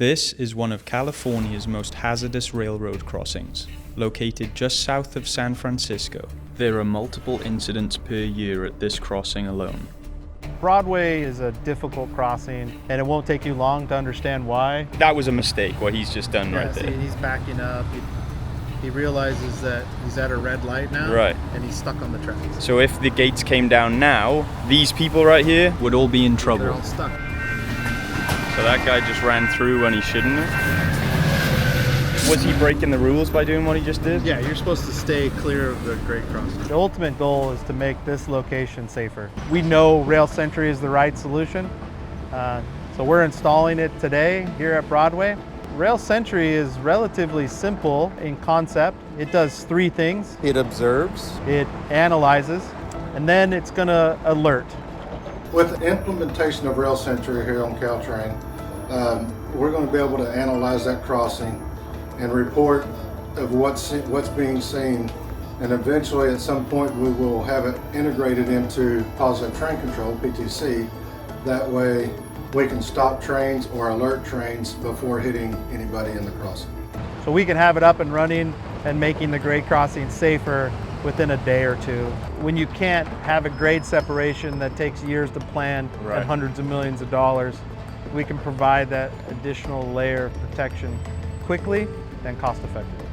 This is one of California's most hazardous railroad crossings, located just south of San Francisco. There are multiple incidents per year at this crossing alone. Broadway is a difficult crossing, and it won't take you long to understand why. That was a mistake, what he's just done right there. He's backing up. He realizes that he's at a red light now, right, and he's stuck on the tracks. So if the gates came down now, these people right here would all be in trouble. They're all stuck. So that guy just ran through when he shouldn't have. Was he breaking the rules by doing what he just did? Yeah, you're supposed to stay clear of the grade crossing. The ultimate goal is to make this location safer. We know RailSentry is the right solution, so we're installing it today here at Broadway. RailSentry is relatively simple in concept. It does three things. It observes, it analyzes, and then it's going to alert. With the implementation of RailSentry here on Caltrain, we're going to be able to analyze that crossing and report of what's being seen, and eventually at some point we will have it integrated into positive train control, PTC. That way we can stop trains or alert trains before hitting anybody in the crossing. So we can have it up and running and making the grade crossing safer within a day or two. When you can't have a grade separation that takes years to plan and hundreds of millions of dollars, we can provide that additional layer of protection quickly and cost effectively.